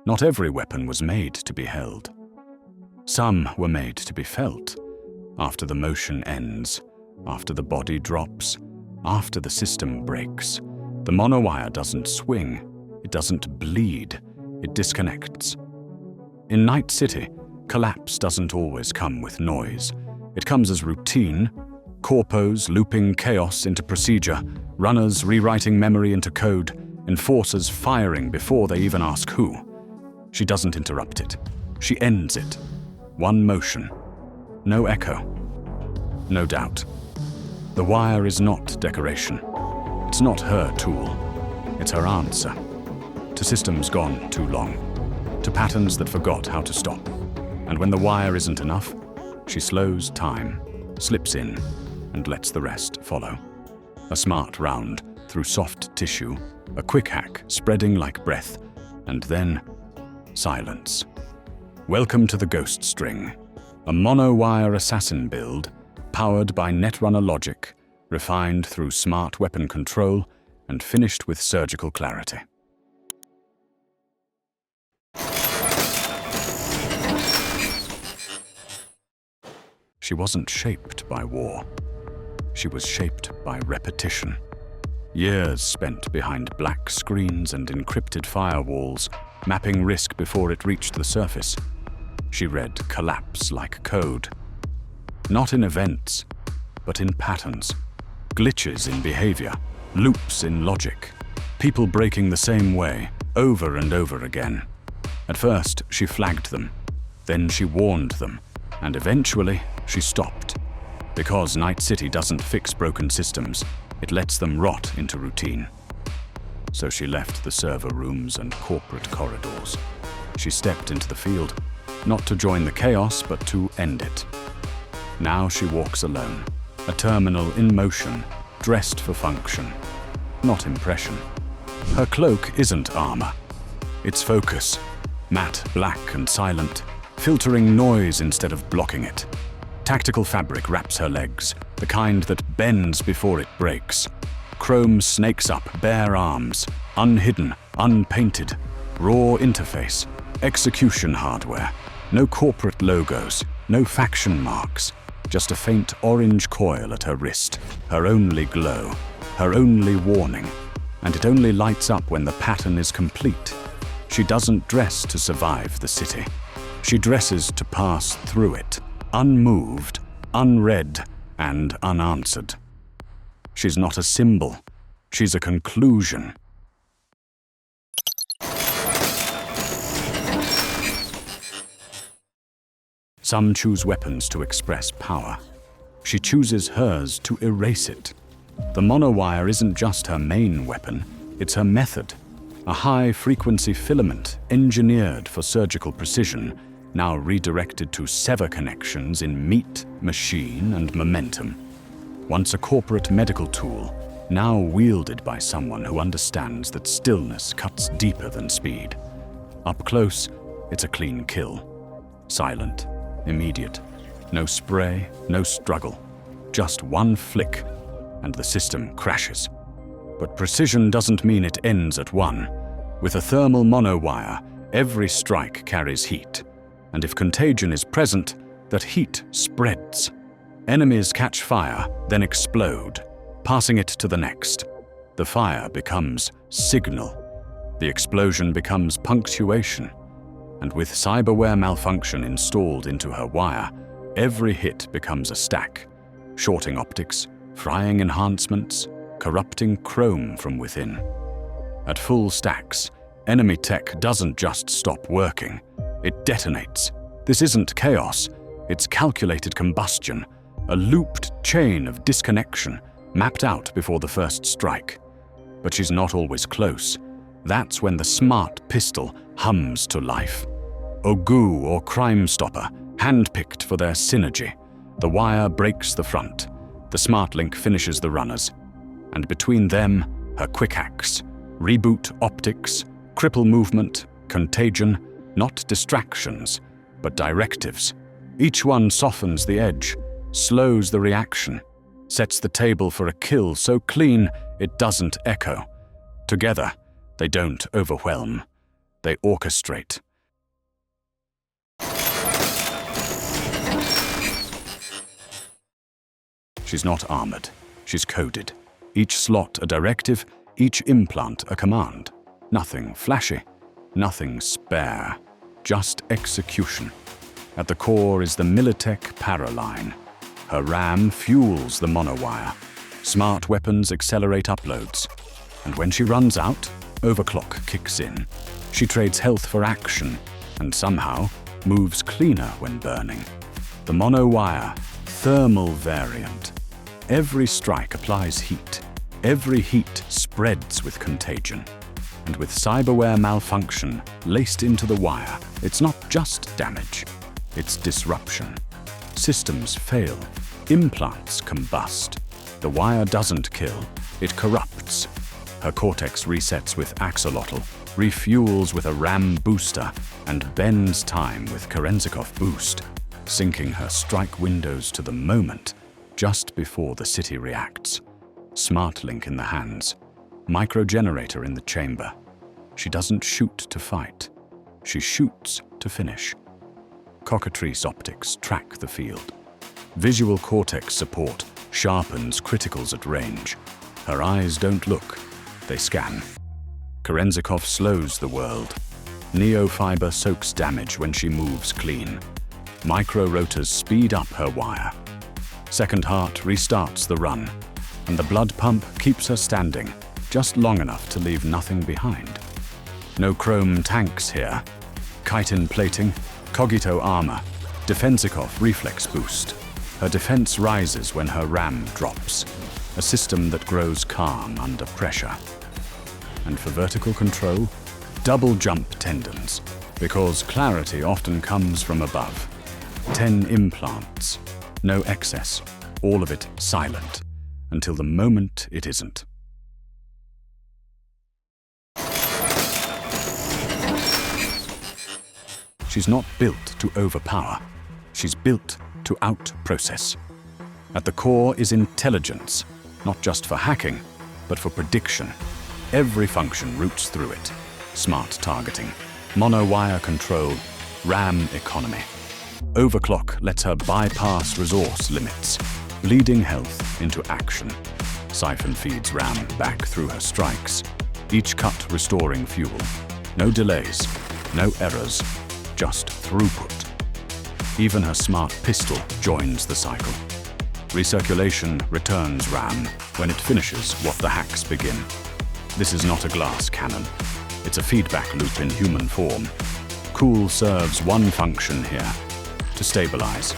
Not every weapon was made to be held. Some were made to be felt. After the motion ends, after the body drops, after the system breaks, the monowire doesn't swing, it doesn't bleed, it disconnects. In Night City, collapse doesn't always come with noise. It comes as routine, corpos looping chaos into procedure, runners rewriting memory into code, enforcers firing before they even ask who. She doesn't interrupt it. She ends it. One motion. No echo. No doubt. The wire is not decoration. It's not her tool. It's her answer. To systems gone too long. To patterns that forgot how to stop. And when the wire isn't enough, she slows time, slips in, and lets the rest follow. A smart round through soft tissue, a quick hack spreading like breath, and then silence. Welcome to the Ghost String, a monowire assassin build powered by Netrunner logic, refined through smart weapon control, and finished with surgical clarity. She wasn't shaped by war. She was shaped by repetition. Years spent behind black screens and encrypted firewalls, mapping risk before it reached the surface. She read collapse like code. Not in events, but in patterns. Glitches in behavior, loops in logic. People breaking the same way, over and over again. At first, she flagged them. Then she warned them. And eventually, she stopped. Because Night City doesn't fix broken systems, it lets them rot into routine. So she left the server rooms and corporate corridors. She stepped into the field, not to join the chaos, but to end it. Now she walks alone, a terminal in motion, dressed for function, not impression. Her cloak isn't armor. It's focus, matte, black and silent, filtering noise instead of blocking it. Tactical fabric wraps her legs, the kind that bends before it breaks. Chrome snakes up bare arms, unhidden, unpainted, raw interface, execution hardware. No corporate logos, no faction marks, just a faint orange coil at her wrist, her only glow, her only warning, and it only lights up when the pattern is complete. She doesn't dress to survive the city. She dresses to pass through it, unmoved, unread, and unanswered. She's not a symbol. She's a conclusion. Some choose weapons to express power. She chooses hers to erase it. The monowire isn't just her main weapon, it's her method. A high-frequency filament engineered for surgical precision, now redirected to sever connections in meat, machine, and momentum. Once a corporate medical tool, now wielded by someone who understands that stillness cuts deeper than speed. Up close, it's a clean kill. Silent, immediate. No spray, no struggle. Just one flick, and the system crashes. But precision doesn't mean it ends at one. With a thermal monowire, every strike carries heat. And if contagion is present, that heat spreads. Enemies catch fire, then explode, passing it to the next. The fire becomes signal. The explosion becomes punctuation. And with cyberware malfunction installed into her wire, every hit becomes a stack, shorting optics, frying enhancements, corrupting chrome from within. At full stacks, enemy tech doesn't just stop working, it detonates. This isn't chaos, it's calculated combustion, a looped chain of disconnection mapped out before the first strike. But she's not always close. That's when the smart pistol hums to life. Ogou or Crimestopper, handpicked for their synergy. The wire breaks the front. The smart link finishes the runners. And between them, her Quickhacks. Reboot Optics, Cripple Movement, Contagion, not distractions, but directives. Each one softens the edge, slows the reaction, sets the table for a kill so clean it doesn't echo. Together, they don't overwhelm. They orchestrate. She's not armored. She's coded. Each slot a directive, each implant a command. Nothing flashy, nothing spare, just execution. At the core is the Militech Paraline. Her RAM fuels the monowire. Smart weapons accelerate uploads. And when she runs out, Overclock kicks in. She trades health for action, and somehow moves cleaner when burning. The monowire, thermal variant. Every strike applies heat. Every heat spreads with contagion. And with cyberware malfunction laced into the wire, it's not just damage, it's disruption. Systems fail. Implants combust. The wire doesn't kill, it corrupts. Her cortex resets with axolotl, refuels with a RAM booster, and bends time with Kerenzikov boost, syncing her strike windows to the moment just before the city reacts. Smart link in the hands, microgenerator in the chamber. She doesn't shoot to fight, she shoots to finish. Cockatrice optics track the field. Visual cortex support sharpens criticals at range. Her eyes don't look, they scan. Kerenzikov slows the world. Neofiber soaks damage when she moves clean. Micro-rotors speed up her wire. Second Heart restarts the run, and the blood pump keeps her standing, just long enough to leave nothing behind. No chrome tanks here. Chitin plating, Cogito armor, Defensikov reflex boost. Her defense rises when her RAM drops, a system that grows calm under pressure. And for vertical control, double jump tendons, because clarity often comes from above. 10 implants, no excess, all of it silent, until the moment it isn't. She's not built to overpower. She's built to out-process. At the core is intelligence, not just for hacking, but for prediction. Every function routes through it. Smart targeting, monowire control, RAM economy. Overclock lets her bypass resource limits, bleeding health into action. Siphon feeds RAM back through her strikes, each cut restoring fuel. No delays, no errors, just throughput. Even her smart pistol joins the cycle. Recirculation returns RAM when it finishes what the hacks begin. This is not a glass cannon. It's a feedback loop in human form. Cool serves one function here, to stabilize.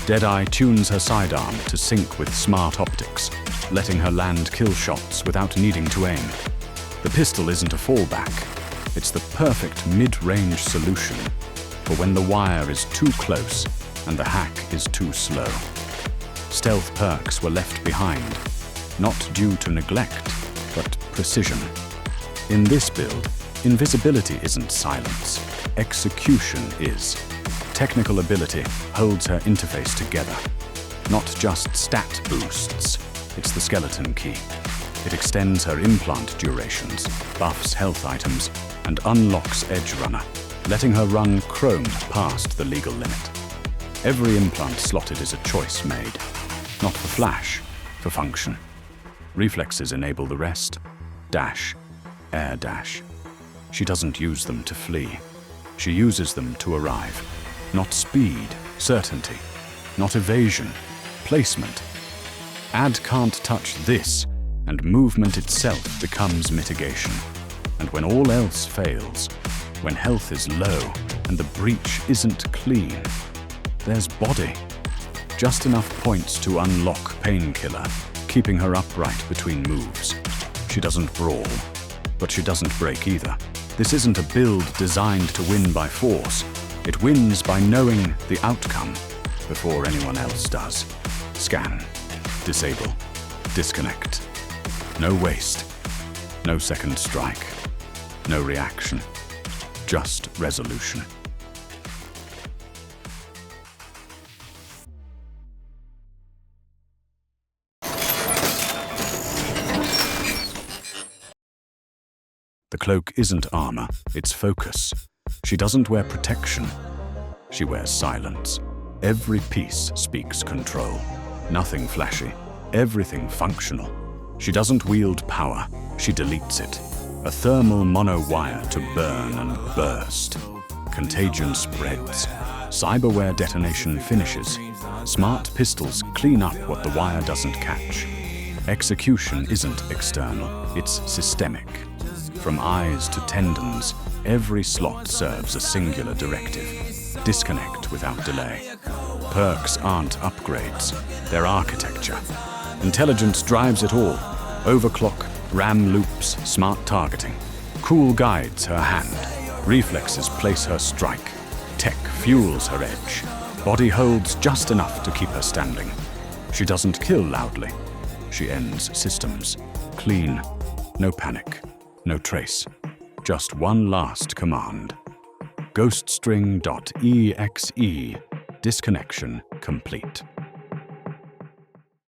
Deadeye tunes her sidearm to sync with smart optics, letting her land kill shots without needing to aim. The pistol isn't a fallback. It's the perfect mid-range solution for when the wire is too close and the hack is too slow. Stealth perks were left behind, not due to neglect, but precision. In this build, invisibility isn't silence, execution is. Technical ability holds her interface together. Not just stat boosts, it's the skeleton key. It extends her implant durations, buffs health items, and unlocks Edge Runner, letting her run chromed past the legal limit. Every implant slotted is a choice made, not for flash, for function. Reflexes enable the rest. Dash, air dash. She doesn't use them to flee. She uses them to arrive. Not speed, certainty. Not evasion, placement. Ad can't touch this, and movement itself becomes mitigation. And when all else fails, when health is low and the breach isn't clean, there's body. Just enough points to unlock Painkiller, keeping her upright between moves. She doesn't brawl, but she doesn't break either. This isn't a build designed to win by force. It wins by knowing the outcome before anyone else does. Scan, disable, disconnect. No waste, no second strike, no reaction, just resolution. The cloak isn't armor, it's focus. She doesn't wear protection. She wears silence. Every piece speaks control. Nothing flashy, everything functional. She doesn't wield power, she deletes it. A thermal monowire to burn and burst. Contagion spreads. Cyberware detonation finishes. Smart pistols clean up what the wire doesn't catch. Execution isn't external, it's systemic. From eyes to tendons, every slot serves a singular directive. Disconnect without delay. Perks aren't upgrades, they're architecture. Intelligence drives it all. Overclock, RAM loops, smart targeting. Cool guides her hand. Reflexes place her strike. Tech fuels her edge. Body holds just enough to keep her standing. She doesn't kill loudly. She ends systems. Clean. No panic. No trace. Just one last command. Ghoststring.exe. Disconnection complete.